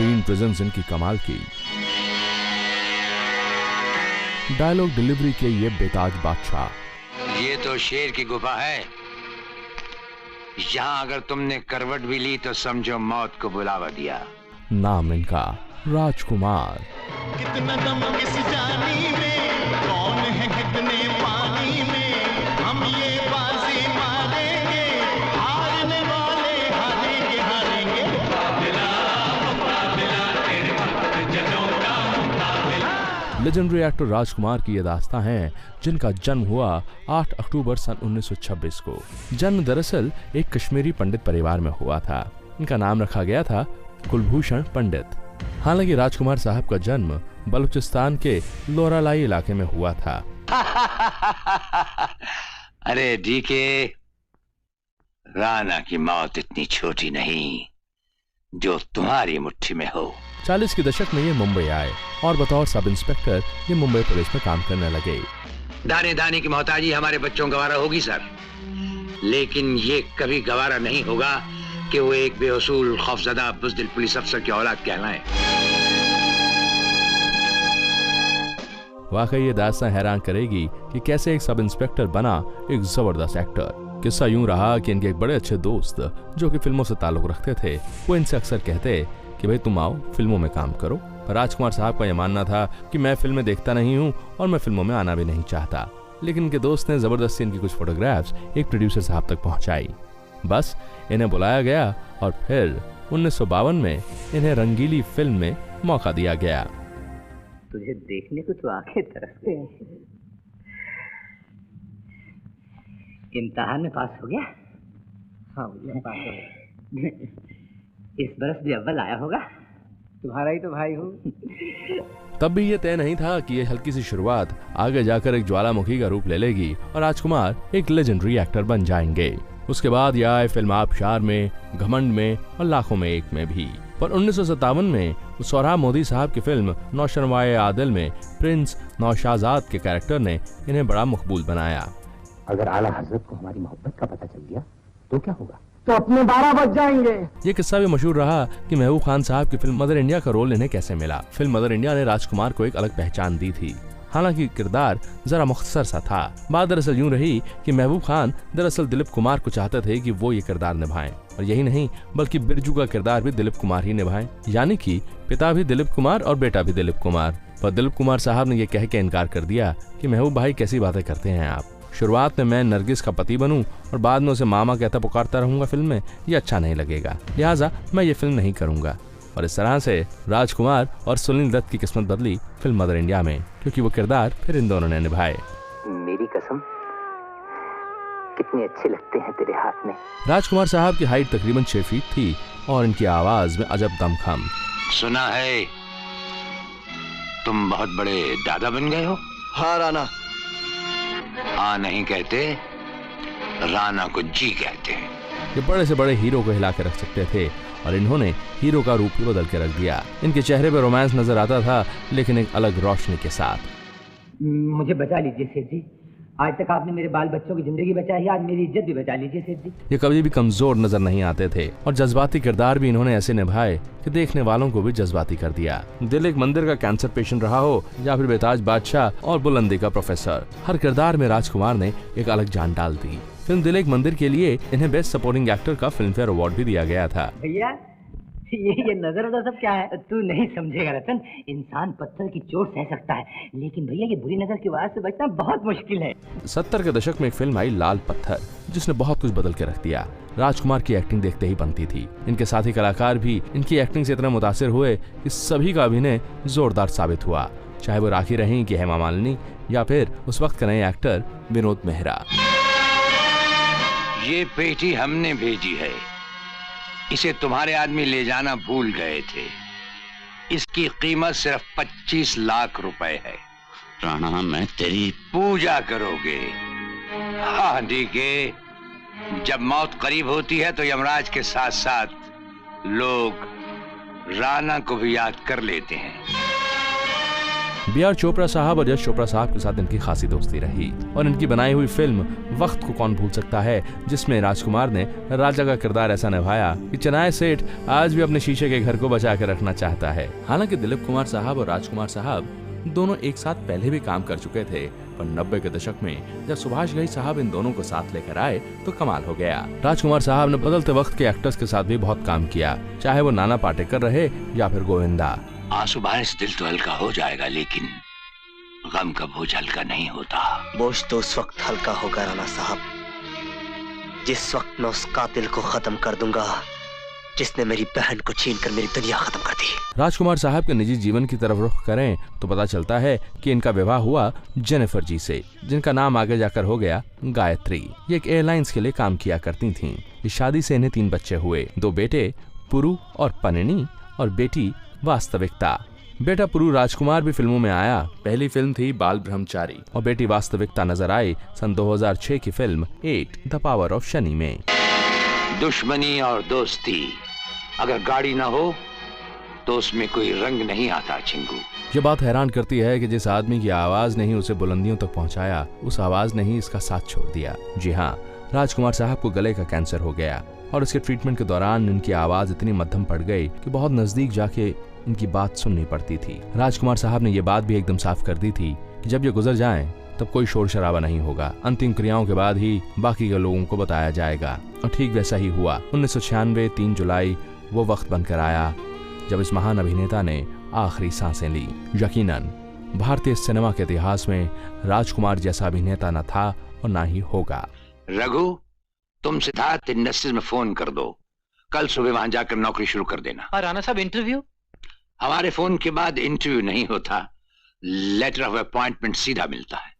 Screen presence इनकी कमाल की, डायलॉग डिलीवरी के ये बेताज बादशाह। ये तो शेर की गुफा है, यहाँ अगर तुमने करवट भी ली तो समझो मौत को बुलावा दिया। नाम इनका राजकुमार। कितना दम किस जानी में, कौन है कितने पानी में, हम ये बाजी मारेंगे, हारने वाले हारेंगे हारेंगे। तेरे वक्त जजों का मुकाबला। लेजेंडरी एक्टर राजकुमार की ये दास्तां हैं जिनका जन्म हुआ 8 अक्टूबर सन 1926 को। जन्म दरअसल एक कश्मीरी पंडित परिवार में हुआ था। इनका नाम रखा गया था कुलभूषण पंडित। हालांकि राजकुमार साहब का जन्म बलूचिस्तान के लोरालाई इलाके में हुआ था। अरे डीके, राणा की मौत इतनी छोटी नहीं जो तुम्हारी मुट्ठी में हो। 40 के दशक में ये मुंबई आए और बतौर सब इंस्पेक्टर ये मुंबई पुलिस में काम करने लगे। दाने दाने की मोहताजी हमारे बच्चों गवारा होगी सर, लेकिन ये कभी गवारा नहीं होगा कि वो एक बेअसूल खौफजदा बुज़दिल पुलिस अफसर की औलाद कहलाएं। वाकई ये दास्तां हैरान करेगी कि कैसे एक सब इंस्पेक्टर बना एक जबरदस्त एक्टर। किस्सा यूं रहा कि इनके एक बड़े अच्छे दोस्त जो कि फिल्मों से ताल्लुक रखते थे, वो इनसे अक्सर कहते कि भाई तुम आओ फिल्मों में काम करो। पर राजकुमार साहब का यह मानना था कि मैं फिल्में देखता नहीं हूँ और मैं फिल्मों में आना भी नहीं चाहता। लेकिन इनके दोस्त ने जबरदस्ती इनकी कुछ फोटोग्राफ्स एक प्रोड्यूसर साहब तक पहुंचाई। बस इन्हें बुलाया गया और फिर 1952 में इन्हें रंगीली फिल्म में मौका दिया गया। तुझे देखने को तो आंखें तरसते हैं। इम्तिहान में पास हो गया? हाँ भैया पास हो गया। इस बरस भी अव्वल आया होगा। तुम्हारा ही तो भाई हूँ। तब भी ये तय नहीं था कि ये हल्की सी शुरुआत आगे जाकर एक ज्वालामुखी का रूप ले लेगी और राजकुमार एक लेजेंडरी एक्टर बन जाएंगे। उसके बाद ये आए फिल्म आबशार में, घमंड में और लाखों में एक में भी। पर 1957 में सोहराब मोदी साहब की फिल्म नौशरवाए आदिल में प्रिंस नौशाजाद के कैरेक्टर ने इन्हें बड़ा मकबूल बनाया। अगर आला हजरत को हमारी मोहब्बत का पता चल गया तो क्या होगा? तो अपने 12 बज जाएंगे। ये किस्सा भी मशहूर रहा कि महबूब खान साहब की फिल्म मदर इंडिया का रोल इन्हें कैसे मिला। फिल्म मदर इंडिया ने राजकुमार को एक अलग पहचान दी थी। हालांकि किरदार जरा मुख्तसर सा था। बात दरअसल यूं रही कि महबूब खान दरअसल दिलीप कुमार को चाहते थे कि वो ये किरदार निभाएं, और यही नहीं बल्कि बिरजू का किरदार भी दिलीप कुमार ही निभाएं, यानी कि पिता भी दिलीप कुमार और बेटा भी दिलीप कुमार। पर दिलीप कुमार साहब ने ये कह के इनकार कर दिया कि महबूब भाई कैसी बातें करते हैं आप। शुरुआत में मैं नरगिस का पति बनूं और बाद में उसे मामा कहता पुकारता रहूंगा फिल्म में, ये अच्छा नहीं लगेगा, लिहाजा मैं ये फिल्म नहीं करूंगा। और इस तरह से राजकुमार और सुनील दत्त की किस्मत बदली फिल्म मदर इंडिया में, क्योंकि वो किरदार फिर इन दोनों ने निभाए। मेरी कसम, कितने अच्छे लगते हैं तेरे हाथ में। राजकुमार साहब की हाइट तकरीबन 6 फीट थी और इनकी आवाज में अजब दमखम। सुना है तुम बहुत बड़े दादा बन गए हो? हाँ राणा। हाँ नहीं कहते, राणा को जी कहते हैं। ये बड़े से बड़े हीरो को हिला के रख सकते थे और इन्होंने हीरो का रूप ही बदल के रख दिया। इनके चेहरे पे रोमांस नजर आता था, लेकिन एक अलग रोशनी के साथ। मुझे बचा लीजिए सेठ जी, आज तक आपने मेरे बाल बच्चों की जिंदगी बचाई है, आज मेरी इज्जत भी बचा लीजिए सेठ जी। ये कभी भी कमजोर नजर नहीं आते थे और जज्बाती किरदार भी इन्होंने ऐसे निभाए कि देखने वालों को भी जज्बाती कर दिया। दिल एक मंदिर का कैंसर पेशेंट रहा हो या फिर बेताज बादशाह और बुलंदी का प्रोफेसर, हर किरदार में राजकुमार ने एक अलग जान डाल दी। फिल्म दिल एक मंदिर के लिए इन्हें बेस्ट सपोर्टिंग एक्टर का फिल्म फेयर अवार्ड भी दिया गया था। भैया ये नजर नजर सब क्या है? तू नहीं समझेगा रतन, इंसान पत्थर की चोट सह सकता है, लेकिन भैया ये बुरी नजर की आवाज से बचना बहुत मुश्किल है। 70 के दशक में एक फिल्म आई लाल पत्थर, जिसने बहुत कुछ बदल के रख दिया। राजकुमार की एक्टिंग देखते ही बनती थी। इनके साथी कलाकार भी इनकी एक्टिंग से इतना मुतासिर हुए कि सभी का अभिनय जोरदार साबित हुआ, चाहे वो राखी रहीं कि हेमा मालिनी या फिर उस वक्त के नए एक्टर विनोद मेहरा। ये पेटी हमने भेजी है, इसे तुम्हारे आदमी ले जाना भूल गए थे। इसकी कीमत सिर्फ 25 लाख रुपए है। राणा मैं तेरी पूजा करोगे? हाँ डीके, जब मौत करीब होती है तो यमराज के साथ साथ लोग राणा को भी याद कर लेते हैं। B.R. चोपड़ा साहब और यश चोपड़ा साहब के साथ इनकी खासी दोस्ती रही और इनकी बनाई हुई फिल्म वक्त को कौन भूल सकता है, जिसमें राजकुमार ने राजा का किरदार ऐसा निभाया कि चेन्नई सेठ आज भी अपने शीशे के घर को बचा के रखना चाहता है। हालांकि दिलीप कुमार साहब और राजकुमार साहब दोनों एक साथ पहले भी काम कर चुके थे, पर 90 के दशक में जब सुभाष घई साहब इन दोनों को साथ लेकर आए तो कमाल हो गया। राजकुमार साहब ने बदलते वक्त के एक्टर्स के साथ भी बहुत काम किया, चाहे वो नाना पाटेकर रहे या फिर गोविंदा। आंसू बहाने से दिल तो हल्का हो जाएगा, लेकिन गम का बोझ हल्का नहीं होता। बोझ तो उस वक्त हल्का होगा राणा साहब जिस वक्त मैं उस कातिल को खत्म कर दूंगा जिसने मेरी बहन को छीनकर मेरी दुनिया खत्म कर दी। राजकुमार साहब के निजी जीवन की तरफ रुख करें तो पता चलता है कि इनका विवाह हुआ जेनिफर जी से, जिनका नाम आगे जाकर हो गया गायत्री। ये एक एयरलाइंस के लिए काम किया करती थीं। इस शादी से इन्हें 3 बच्चे हुए, 2 बेटे पुरु और पनिनी और बेटी वास्तविकता। बेटा पुरु राजकुमार भी फिल्मों में आया। पहली फिल्म थी बाल ब्रह्मचारी और बेटी वास्तविकता नजर आई सन 2006 की film 8 the power of Shani में। दुश्मनी और दोस्ती अगर गाड़ी ना हो तो उसमें कोई रंग नहीं आता चिंगू। ये बात हैरान करती है कि जिस आदमी की आवाज ने ही उसे बुलंदियों तक पहुंचाया, उस आवाज ने ही इसका साथ छोड़ दिया। जी हाँ, राजकुमार साहब को गले का कैंसर हो गया और उसके ट्रीटमेंट के दौरान इनकी आवाज इतनी मध्यम पड़ गई कि बहुत नजदीक जाके इनकी बात सुननी पड़ती थी। राजकुमार साहब ने ये बात भी एकदम साफ कर दी थी कि जब ये गुजर जाएं तब कोई शोर शराबा नहीं होगा, अंतिम क्रियाओं के बाद ही बाकी के लोगों को बताया जाएगा। और ठीक वैसा ही हुआ। 1996 3 जुलाई वो वक्त बनकर आया जब इस महान अभिनेता ने आखिरी सांसें ली। यकीनन भारतीय सिनेमा के इतिहास में राजकुमार जैसा अभिनेता न था और न ही होगा। रघु, तुम सिद्धार्थ इंडस्ट्रीज में फोन कर दो, कल सुबह वहां जाकर नौकरी शुरू कर देना। और राणा साहब इंटरव्यू? हमारे फोन के बाद इंटरव्यू नहीं होता, लेटर ऑफ अपॉइंटमेंट सीधा मिलता है।